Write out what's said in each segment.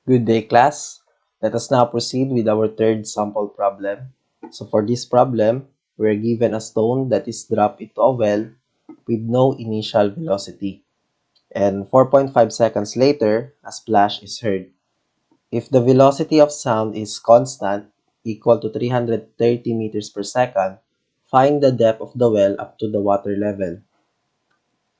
Good day, class. Let us now proceed with our third sample problem. So for this problem, we are given a stone that is dropped into a well with no initial velocity. And 4.5 seconds later, a splash is heard. If the velocity of sound is constant, equal to 330 meters per second, find the depth of the well up to the water level.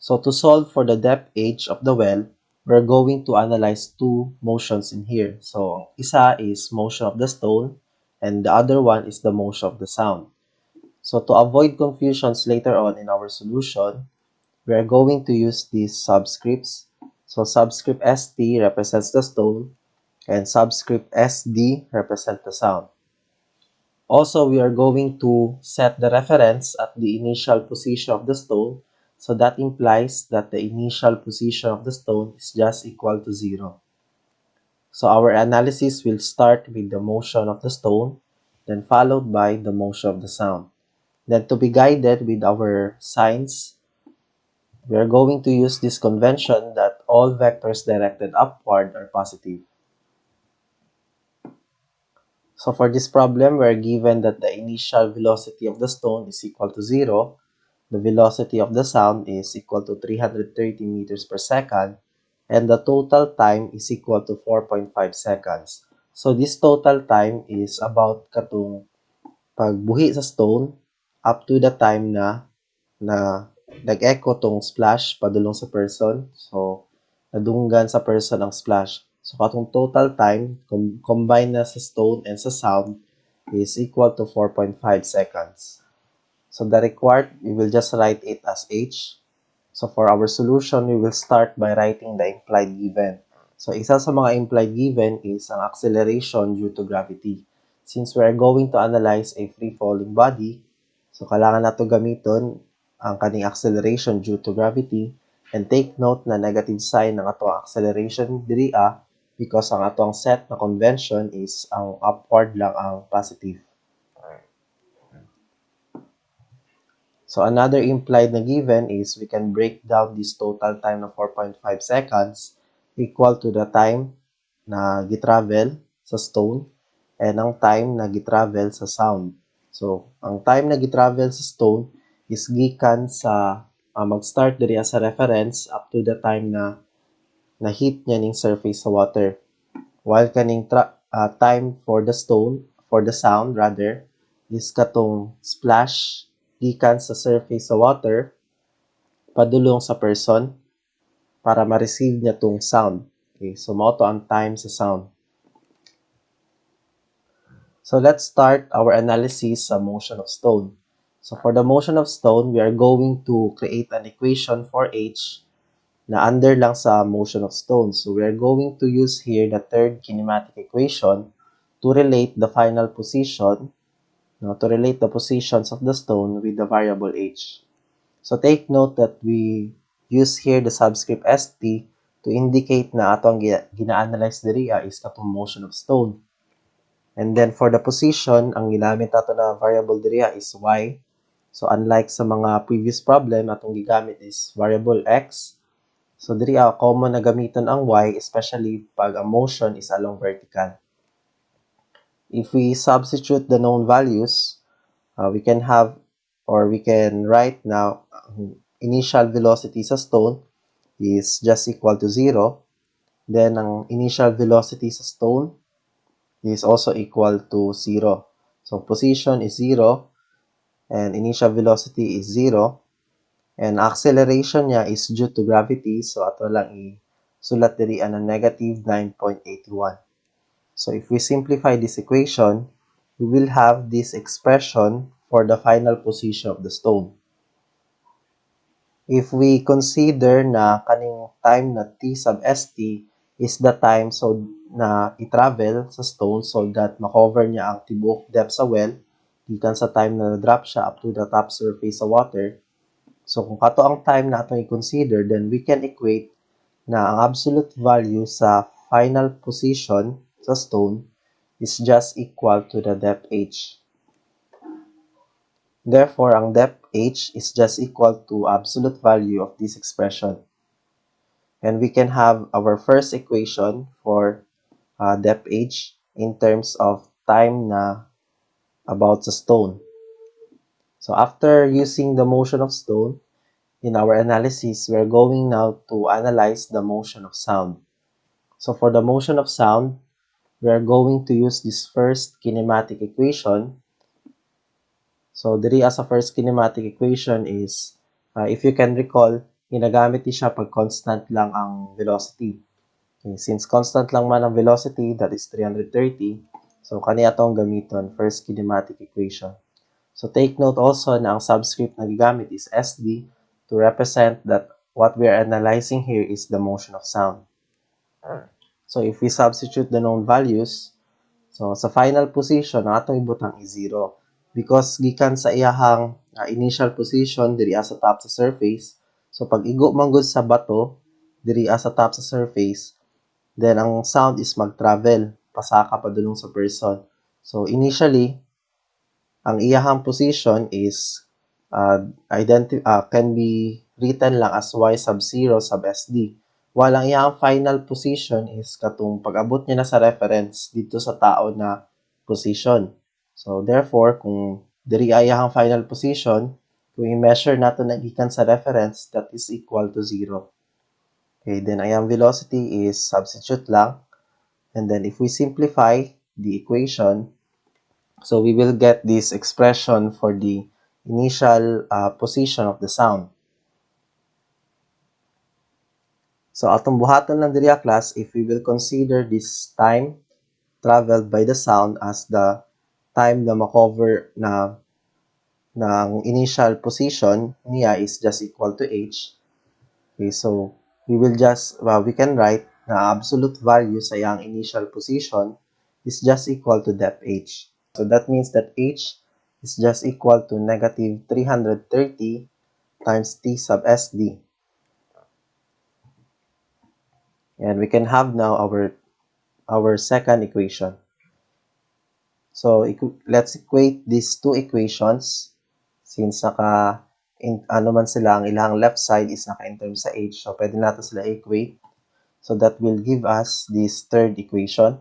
So to solve for the depth h of the well, we're going to analyze two motions in here. So isa is motion of the stone and the other one is the motion of the sound. So to avoid confusions later on in our solution, we are going to use these subscripts. So subscript ST represents the stone and subscript SD represents the sound. Also, we are going to set the reference at the initial position of the stone, so that implies that the initial position of the stone is just equal to 0. So our analysis will start with the motion of the stone, then followed by the motion of the sound. Then to be guided with our signs, we are going to use this convention that all vectors directed upward are positive. So for this problem, we are given that the initial velocity of the stone is equal to 0. The velocity of the sound is equal to 330 meters per second, and the total time is equal to 4.5 seconds. So this total time is about katong pagbuhi sa stone up to the time na nag-echo tong splash padulong sa person. So nadunggan sa person ang splash. So katong total time combine na sa stone and sa sound is equal to 4.5 seconds. So the required, we will just write it as h. So for our solution, we will start by writing the implied given. So isa sa mga implied given is ang acceleration due to gravity. Since we are going to analyze a free-falling body, so kailangan nato gamiton ang kaning acceleration due to gravity, and take note na negative sign ng ato acceleration diri because ang ato set na convention is ang upward lang ang positive. So another implied na given is we can break down this total time na 4.5 seconds equal to the time na gitravel sa stone and ang time na gitravel sa sound. So ang time na gitravel sa stone is gikan sa mag-start diri sa reference up to the time na na-hit niya ning surface sa water. While kaning time for the sound rather, is katong splash gikan sa surface sa water padulong sa person para ma-receive niya tong sound. Okay, so mao to ang time sa sound. So let's start our analysis sa motion of stone. So for the motion of stone, we are going to create an equation for h na under lang sa motion of stone. So we are going to use here the third kinematic equation to relate the final position, to relate the positions of the stone with the variable h. So take note that we use here the subscript st to indicate na ato ang gina-analyze diri is katong motion of stone. And then for the position, ang ginamit ato na variable diri is y. So unlike sa mga previous problem, atong gigamit is variable x. So diri common na gamiton ang y, especially pag ang motion is along vertical. If we substitute the known values, we can have or we can write now initial velocity sa stone is just equal to 0. Then ang initial velocity sa stone is also equal to 0. So position is 0 and initial velocity is 0 and acceleration niya is due to gravity, so ato lang isulat diri na negative 9.81. So if we simplify this equation, we will have this expression for the final position of the stone. If we consider na kaning time na t sub st is the time so na i-travel sa stone so that makover niya ang tibuok depth sa well, gikan sa time na drop siya up to the top surface sa water. So kung kato ang time na atong i-consider, then we can equate na ang absolute value sa final position sa stone is just equal to the depth h. Therefore, ang depth h is just equal to absolute value of this expression. And we can have our first equation for depth h in terms of time na about sa stone. So after using the motion of stone, in our analysis, we're going now to analyze the motion of sound. So for the motion of sound, we are going to use this first kinematic equation. So diri as a first kinematic equation is, if you can recall, ginagamit siya pag constant lang ang velocity. Okay, since constant lang man ang velocity, that is 330, so kaniya itong gamiton, first kinematic equation. So take note also na ang subscript na gigamit is SD to represent that what we are analyzing here is the motion of sound. So if we substitute the known values, so sa final position, ang atong ibutang is 0. Because gikan sa iyahang initial position diri sa top sa surface, so pag igo man gud sa bato diri sa top sa surface, then ang sound is mag-travel pasaka padulong sa person. So initially, ang iyahang position is can be written lang as y sub 0 sub sd. While ang iyahang final position is katong pag-abot niya na sa reference dito sa tao na position. So therefore, kung diri ay iyahang final position, kung i-measure nato na gikan sa reference, that is equal to 0. Okay, then ang velocity is substitute lang. And then if we simplify the equation, so we will get this expression for the initial position of the sound. So atong buhaton lang diri class, if we will consider this time traveled by the sound as the time na makover na ng initial position niya is just equal to h. Okay, so we will just, we can write na absolute value sa iyang initial position is just equal to depth h. So that means that h is just equal to negative 330 times t sub sd. And we can have now our second equation. So let's equate these two equations since ano man sila, ang ilang left side is naka-in terms sa h. So pwede natin sila equate. So that will give us this third equation.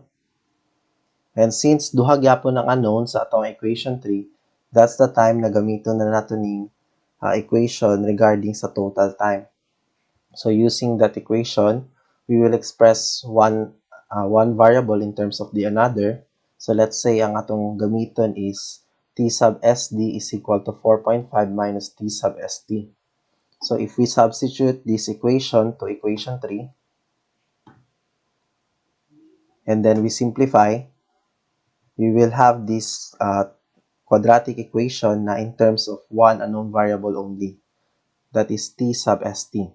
And since duha gyapon ang unknown sa atong equation 3, that's the time na gamiton na nato ning equation regarding sa total time. So using that equation, we will express one variable in terms of the another. So let's say ang atong gamiton is t sub sd is equal to 4.5 minus t sub sd. So if we substitute this equation to equation 3, and then we simplify, we will have this quadratic equation na in terms of one unknown variable only, that is t sub st.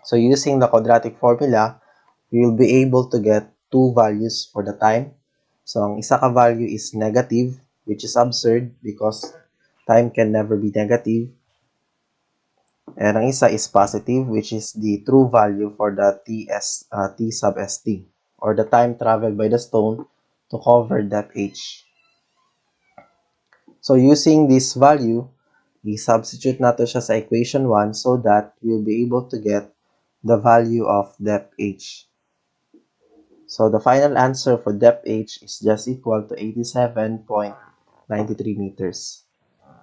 So using the quadratic formula, we will be able to get two values for the time. So ang isa ka value is negative, which is absurd because time can never be negative. And ang isa is positive, which is the true value for the t sub st, or the time traveled by the stone to cover depth h. So using this value, i-substitute nato siya sa equation 1 so that we'll be able to get the value of depth h. So the final answer for depth h is just equal to 87.93 meters.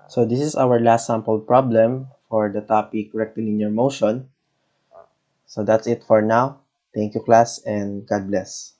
So this is our last sample problem for the topic rectilinear motion. So that's it for now. Thank you class and God bless.